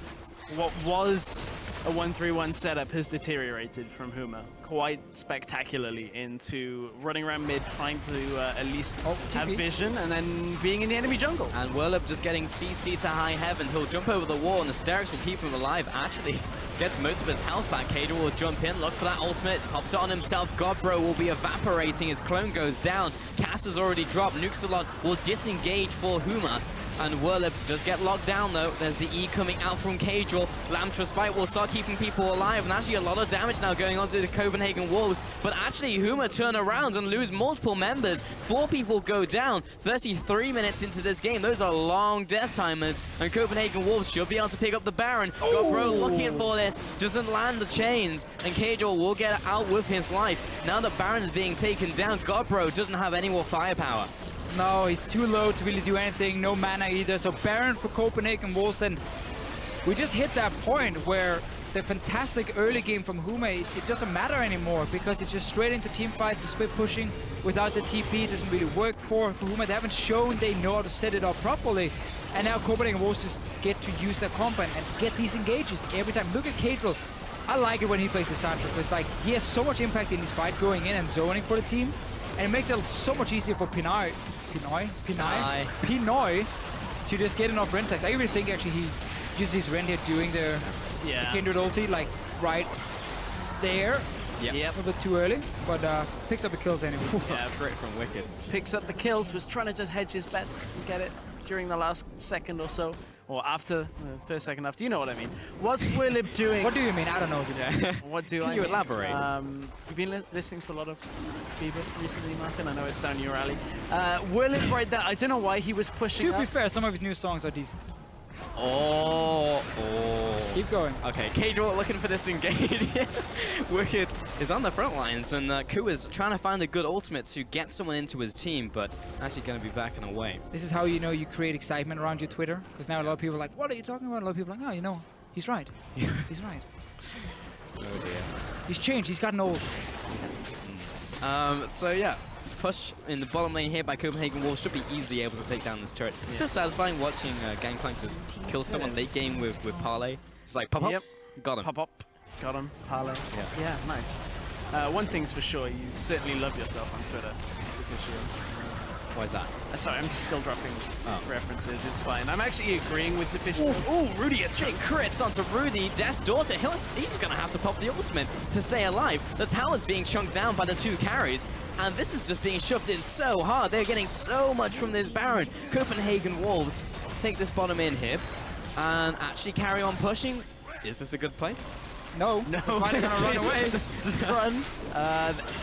what was a 1-3-1 setup has deteriorated from Huma quite spectacularly into running around mid, trying to at least have vision, and then being in the enemy jungle. And Whirlup just getting CC to high heaven. He'll jump over the wall, and the Asterix will keep him alive. Actually, gets most of his health back. Cajal will jump in, look for that ultimate, pops it on himself. Godbro will be evaporating. His clone goes down. Cass has already dropped. Nuxalot will disengage for Huma. And Whirlup does get locked down, though. There's the E coming out from Cajal. Lamb's Respite will start keeping people alive, and actually a lot of damage now going on to the Copenhagen Wolves. But actually, Huma turn around and lose multiple members. 4 people go down. 33 minutes into this game. Those are long death timers, and Copenhagen Wolves should be able to pick up the Baron. Godbro looking for this, doesn't land the chains, and Cajal will get out with his life. Now that Baron is being taken down, Godbro doesn't have any more firepower. No, he's too low to really do anything. No mana either. So Baron for Copenhagen Wolves, and we just hit that point where the fantastic early game from Huma, it doesn't matter anymore because it's just straight into team fights, the split pushing without the TP doesn't really work for Huma. They haven't shown they know how to set it up properly. And now Copenhagen Wolves just get to use their combo and get these engages every time. Look at Cadril. I like it when he plays the Sancho because like he has so much impact in his fight going in and zoning for the team. And it makes it so much easier for Pinoy to just get enough Ren stacks. I even think actually he uses his Ren here doing the Kindred ulti like right there. Yeah, a little bit too early, but picks up the kills anyway. Yeah, great from Wicked. Picks up the kills, was trying to just hedge his bets and get it during the last second or so. Or after, first second after, you know what I mean. What's Willib doing? What do you mean? I don't know. What do Can I you mean? elaborate? You've been listening to a lot of Bieber recently, Martin. I know it's down your alley. Willib right there, I don't know why he was pushing To be fair, some of his new songs are decent. Oh. Keep going. Okay, Cadril looking for this engage. Wicked is on the front lines, and Ku is trying to find a good ultimate to get someone into his team, but actually going to be backing away. This is how you know you create excitement around your Twitter, because now a lot of people are like, what are you talking about? A lot of people are like, oh, you know, he's right. He's right. Oh dear. He's changed. He's gotten old. So yeah. Push in the bottom lane here by Copenhagen Wolves should be easily able to take down this turret. It's just satisfying watching Gangplank just kill someone late game with Parlay. It's like pop up, got him. Pop up, got him, Parlay. Yeah, nice. One thing's for sure, you certainly love yourself on Twitter. Why is that? Sorry, I'm still dropping references, it's fine. I'm actually agreeing with Deficio. Oh, Rudy has big crits onto Rudy, Death's daughter. He's just going to have to pop the ultimate to stay alive. The tower's being chunked down by the two carries. And this is just being shoved in so hard. They're getting so much from this Baron. Copenhagen Wolves take this bottom in here and actually carry on pushing. Is this a good play? No. Why are they going to run away? Just run.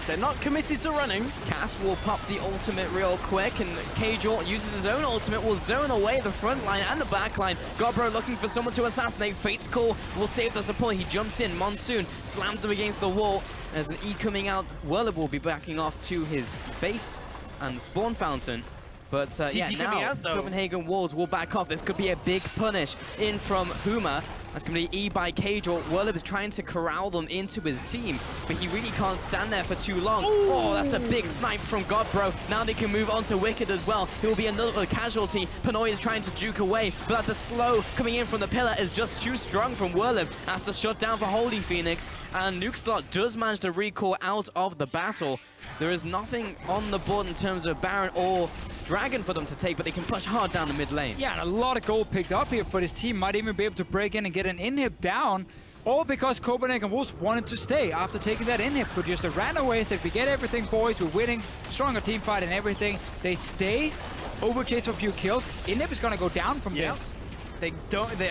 They're not committed to running. Cass will pop the ultimate real quick, and Kajor uses his own ultimate, will zone away the front line and the back line. Godbro looking for someone to assassinate. Fate's Call will save the support. He jumps in. Monsoon slams them against the wall. There's an E coming out. Whirlib will be backing off to his base and the spawn fountain. But yeah, now Copenhagen Wolves will back off. This could be a big punish in from Huma. That's going to be E by Kajor. Whirlib is trying to corral them into his team, but he really can't stand there for too long. Ooh. Oh, that's a big snipe from Godbro. Now they can move on to Wicked as well. He will be another casualty. Pinoy is trying to juke away, but the slow coming in from the pillar is just too strong from Whirlib. That's the shutdown for Holy Phoenix, and Nukeslot does manage to recall out of the battle. There is nothing on the board in terms of Baron or Dragon for them to take, but they can push hard down the mid lane. Yeah, and a lot of gold picked up here for this team. Might even be able to break in and get an inhib down, all because Copenhagen Wolves wanted to stay after taking that inhib. But just ran away, said, we get everything, boys, we're winning, stronger team fight and everything. They stay, overchase for a few kills. Inhib is gonna go down from this. I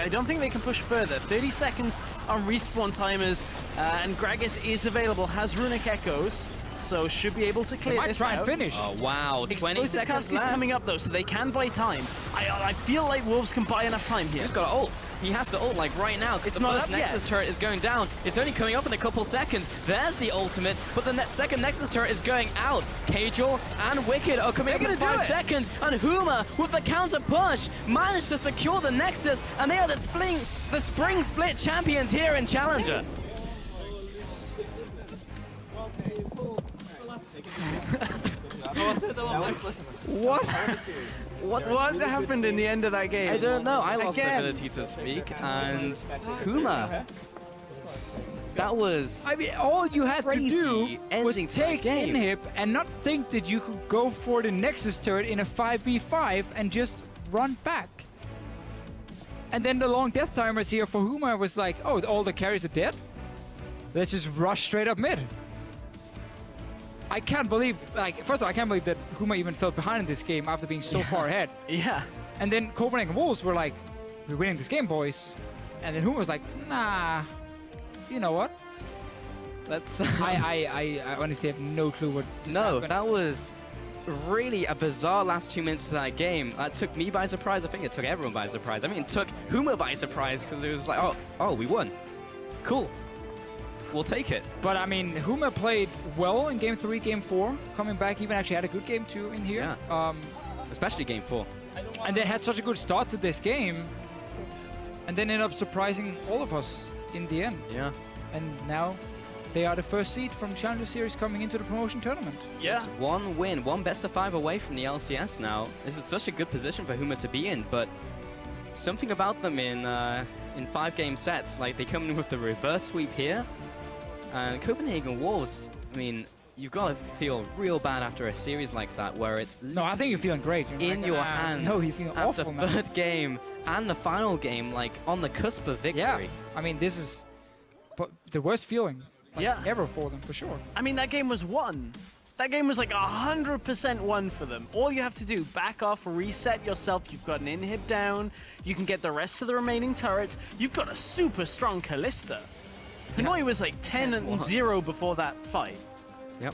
don't think they can push further. 30 seconds on respawn timers, and Gragas is available, has Runic Echoes, so should be able to clear this out. Might try and finish. Oh, wow. 20 seconds left. Is coming up, though, so they can buy time. I feel like Wolves can buy enough time here. He's got to ult. He has to ult, like, right now. It's the first Nexus turret is going down. It's only coming up in a couple seconds. There's the ultimate, but the second Nexus turret is going out. Kajor and Wicked are coming up in 5 seconds, and Huma, with the counter push, managed to secure the Nexus, and they are the spring split champions here in Challenger. What happened in the end of that game? I don't know. I lost the ability to speak, and Huma. That was I mean, all you had to do was take inhib and not think that you could go for the Nexus turret in a 5v5 and just run back. And then the long death timers here for Huma was like, oh, all the carries are dead? Let's just rush straight up mid. I can't believe, like, first of all, I can't believe that Huma even fell behind in this game after being so far ahead. Yeah. And then Copenhagen Wolves were like, we're winning this game, boys. And then Huma was like, nah, you know what? Let's. I honestly have no clue what. No, that was really a bizarre last 2 minutes to that game. That took me by surprise. I think it took everyone by surprise. I mean, it took Huma by surprise because it was like, oh, we won. Cool. We'll take it. But I mean, Huma played well in game 3, game 4, coming back, even actually had a good game 2 in here. Yeah. Especially game 4. And they had such a good start to this game, and then ended up surprising all of us. in the end. Yeah. And now they are the first seed from Challenger Series coming into the promotion tournament. Yeah. Just one win, one best of 5 away from the LCS now. This is such a good position for Huma to be in, but something about them in 5-game sets, like they come in with the reverse sweep here. And Copenhagen Wolves, I mean, you've got to feel real bad after a series like that, where it's No, I think you're feeling great. You're in like, your hands. No, you're feeling after awful now. third game and the final game, like on the cusp of victory. Yeah, I mean, this is the worst feeling ever for them, for sure. I mean, that game was won. That game was like 100% won for them. All you have to do, back off, reset yourself. You've got an inhib down. You can get the rest of the remaining turrets. You've got a super strong Kalista. Hanoi was like 10-0 before that fight. Yep.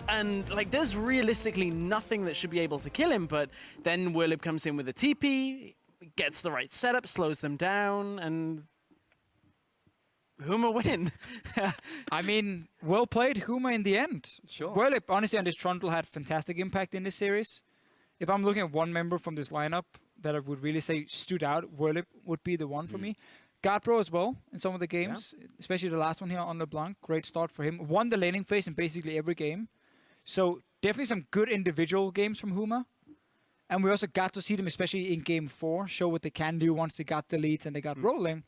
And like, there's realistically nothing that should be able to kill him, but then Werlib comes in with a TP, gets the right setup, slows them down, and Huma win. I mean, well played, Huma, in the end. Sure. Werlib, honestly, and this Trundle had fantastic impact in this series. If I'm looking at one member from this lineup that I would really say stood out, Werlib would be the one for me. Guardbro as well in some of the games, especially the last one here on LeBlanc. Great start for him. Won the laning phase in basically every game. So definitely some good individual games from Huma. And we also got to see them, especially in Game 4, show what they can do once they got the leads and they got rolling.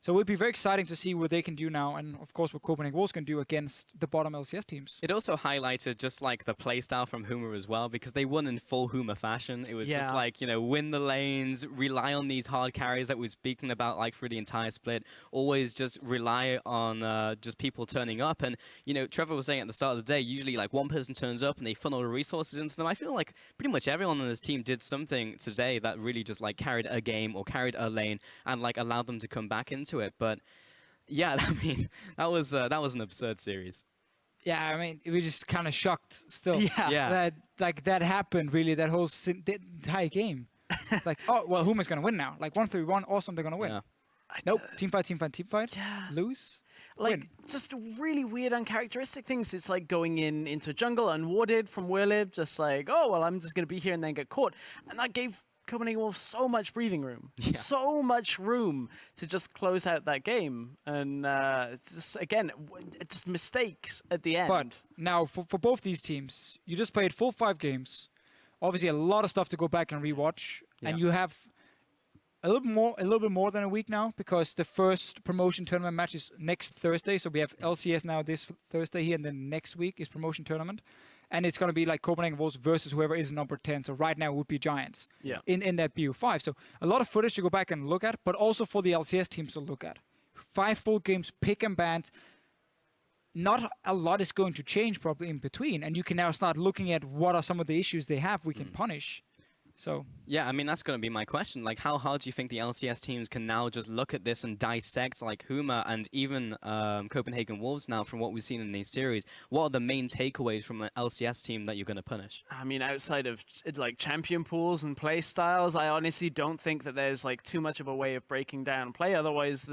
So it would be very exciting to see what they can do now, and of course what Copenhagen Wolves can do against the bottom LCS teams. It also highlighted just like the playstyle from Huma as well, because they won in full Huma fashion. It was just like, you know, win the lanes, rely on these hard carries that we're speaking about like through the entire split, always just rely on just people turning up. And, you know, Trevor was saying at the start of the day, usually like one person turns up and they funnel the resources into them. I feel like pretty much everyone on this team did something today that really just like carried a game or carried a lane and like allowed them to come back into it. But yeah, I mean, that was an absurd series. Yeah, I mean, we just kind of shocked still. Yeah. That happened really, that whole the entire game. It's like, oh, well, Huma's going to win now. Like 1-3-1, awesome, they're going to win. Yeah. Nope, teamfight, lose. Like, win. just really weird, uncharacteristic things. It's like going into jungle unwarded from Werlib, just like, oh, well, I'm just going to be here and then get caught. And that gave Copenhagen Wolves so much breathing room, so much room to just close out that game. And it's just, again, just mistakes at the end. But now, for both these teams, you just played full 5 games. Obviously, a lot of stuff to go back and rewatch. And you have a little bit more than a week now, because the first promotion tournament match is next Thursday. So we have LCS now this Thursday here, and then next week is promotion tournament. And it's going to be like Copenhagen Wolves versus whoever is number 10. So right now it would be Giants in that BO5. So a lot of footage to go back and look at, but also for the LCS teams to look at. 5 full games, pick and ban. Not a lot is going to change probably in between. And you can now start looking at what are some of the issues they have we can punish. So yeah, I mean, that's going to be my question. Like, how hard do you think the LCS teams can now just look at this and dissect, like, Huma and even Copenhagen Wolves now from what we've seen in these series? What are the main takeaways from an LCS team that you're going to punish? I mean, outside of like champion pools and play styles, I honestly don't think that there's like too much of a way of breaking down play. Otherwise,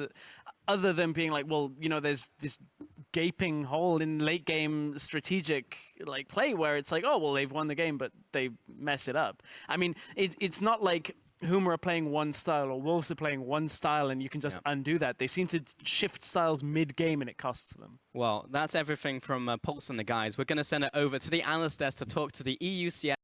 other than being like, well, you know, there's this gaping hole in late game strategic like play where it's like, oh, well, they've won the game, but they mess it up. I mean, it's not like Huma are playing one style or Wolves are playing one style and you can just undo that. They seem to shift styles mid-game and it costs them. Well, that's everything from Pulse and the guys. We're going to send it over to the analyst desk to talk to the EUCS